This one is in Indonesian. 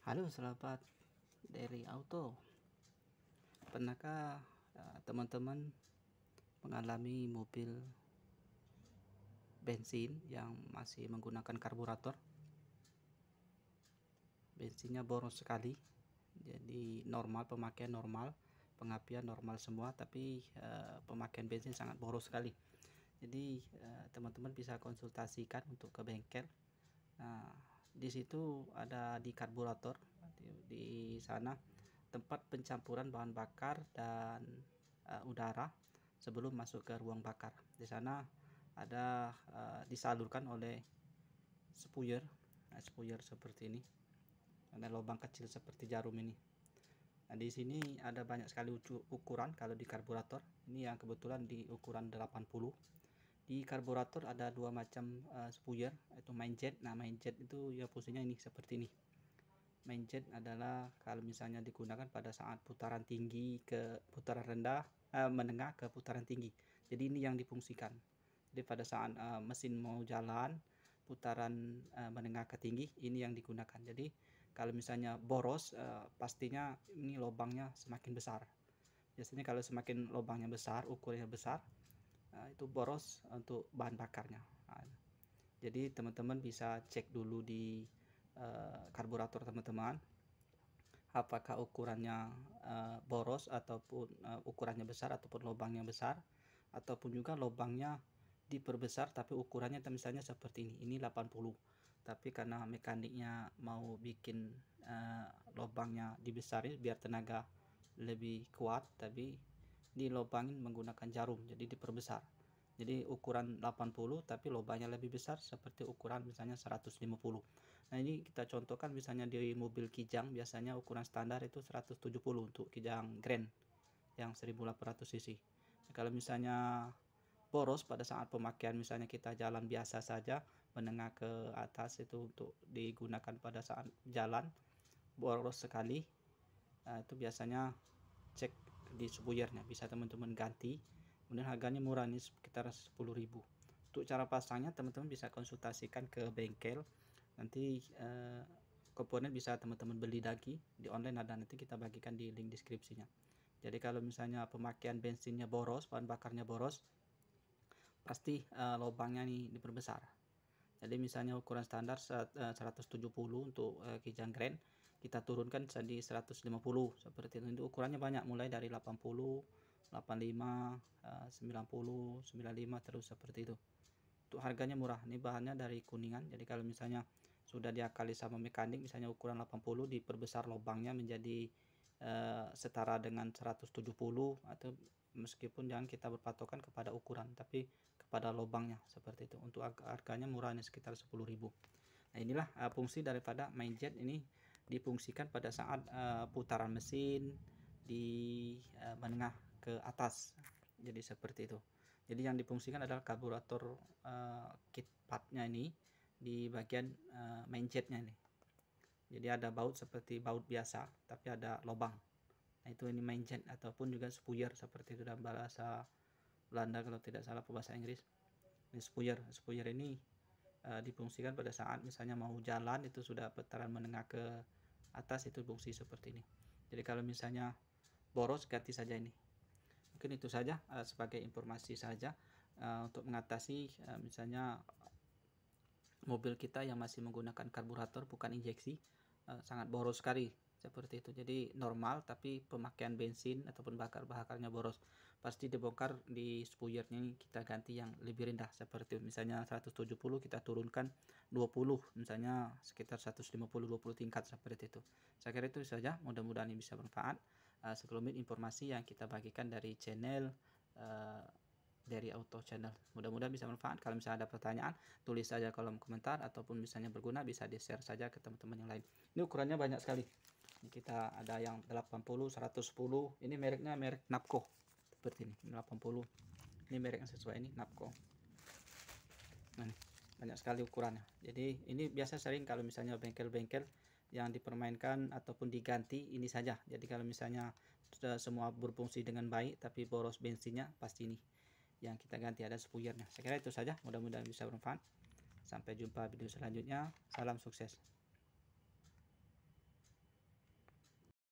Halo sahabat dari auto, pernahkah teman-teman mengalami mobil bensin yang masih menggunakan karburator? Bensinnya boros sekali, jadi normal, pemakaian normal, pengapian normal semua, tapi pemakaian bensin sangat boros sekali. Jadi teman-teman bisa konsultasikan untuk ke bengkel. Nah, di situ ada di karburator, di sana tempat pencampuran bahan bakar dan udara sebelum masuk ke ruang bakar. Di sana ada disalurkan oleh spuyer, spuyer seperti ini. Ada lubang kecil seperti jarum ini. Nah, di sini ada banyak sekali ukuran kalau di karburator. Ini yang kebetulan di ukuran 80. Di karburator ada dua macam spuyer, yaitu main jet. Nah, main jet itu ya fungsinya ini seperti ini. Main jet adalah kalau misalnya digunakan pada saat putaran tinggi ke putaran rendah, menengah ke putaran tinggi. Jadi ini yang difungsikan. Jadi pada saat mesin mau jalan putaran menengah ke tinggi, ini yang digunakan. Jadi kalau misalnya boros, pastinya ini lubangnya semakin besar. Biasanya kalau semakin lubangnya besar, ukurannya besar, itu boros untuk bahan bakarnya. Jadi teman-teman bisa cek dulu di karburator teman-teman, apakah ukurannya boros ataupun ukurannya besar ataupun lubangnya besar, ataupun juga lubangnya diperbesar tapi ukurannya misalnya seperti ini 80, tapi karena mekaniknya mau bikin lubangnya dibesarin biar tenaga lebih kuat, tapi dilobangin menggunakan jarum jadi diperbesar. Jadi ukuran 80 tapi lubangnya lebih besar seperti ukuran misalnya 150. Nah, ini kita contohkan misalnya di mobil Kijang, biasanya ukuran standar itu 170 untuk Kijang Grand yang 1800 cc. Nah, kalau misalnya boros pada saat pemakaian, misalnya kita jalan biasa saja menengah ke atas, itu untuk digunakan pada saat jalan boros sekali, itu biasanya cek di spuyernya, bisa teman-teman ganti. Kemudian harganya murah, nih sekitar 10.000. Untuk cara pasangnya teman-teman bisa konsultasikan ke bengkel. Nanti komponen bisa teman-teman beli lagi di online, ada, nanti kita bagikan di link deskripsinya. Jadi kalau misalnya pemakaian bensinnya boros, bahan bakarnya boros, pasti lubangnya nih diperbesar. Jadi misalnya ukuran standar 170 untuk Kijang Grand, kita turunkan jadi 150 seperti itu. Ukurannya banyak, mulai dari 80, 85, 90, 95 terus seperti itu. Untuk harganya murah. Ini bahannya dari Kuningan. Jadi kalau misalnya sudah diakali sama mekanik, misalnya ukuran 80 diperbesar lubangnya menjadi setara dengan 170, atau meskipun jangan kita berpatokan kepada ukuran tapi kepada lubangnya seperti itu. Untuk harganya murahnya sekitar 10.000. Nah, inilah fungsi daripada main jet ini, difungsikan pada saat putaran mesin di menengah ke atas. Jadi seperti itu. Jadi yang difungsikan adalah karburator kit partnya ini di bagian main jetnya ini. Jadi ada baut seperti baut biasa tapi ada lubang. Nah, itu ini main jet ataupun juga spuyer seperti itu dalam bahasa Belanda kalau tidak salah, bahasa Inggris. Ini spuyer. Spuyer ini difungsikan pada saat misalnya mau jalan, itu sudah putaran menengah ke atas, itu fungsi seperti ini. Jadi kalau misalnya boros, ganti saja ini. Mungkin itu saja sebagai informasi saja untuk mengatasi misalnya mobil kita yang masih menggunakan karburator bukan injeksi, sangat boros sekali seperti itu. Jadi normal tapi pemakaian bensin ataupun bakarnya boros, pasti dibongkar di spuyernya, kita ganti yang lebih rendah seperti misalnya 170 kita turunkan 20, misalnya sekitar 150, 20 tingkat seperti itu. Saya kira itu saja, mudah-mudahan ini bisa bermanfaat. Sekelumit informasi yang kita bagikan dari channel dari Auto Channel, mudah-mudahan bisa bermanfaat. Kalau misalnya ada pertanyaan, tulis saja kolom komentar, ataupun misalnya berguna bisa di share saja ke teman-teman yang lain. Ini ukurannya banyak sekali. Ini kita ada yang 80, 110. Ini mereknya merek Napco seperti ini. 80. Ini merek yang sesuai, ini Napco. Nah, banyak sekali ukurannya. Jadi ini biasa sering kalau misalnya bengkel-bengkel yang dipermainkan ataupun diganti ini saja. Jadi kalau misalnya sudah semua berfungsi dengan baik tapi boros bensinnya, pasti ini yang kita ganti, ada spuyernya. Saya kira itu saja, mudah-mudahan bisa bermanfaat. Sampai jumpa video selanjutnya. Salam sukses.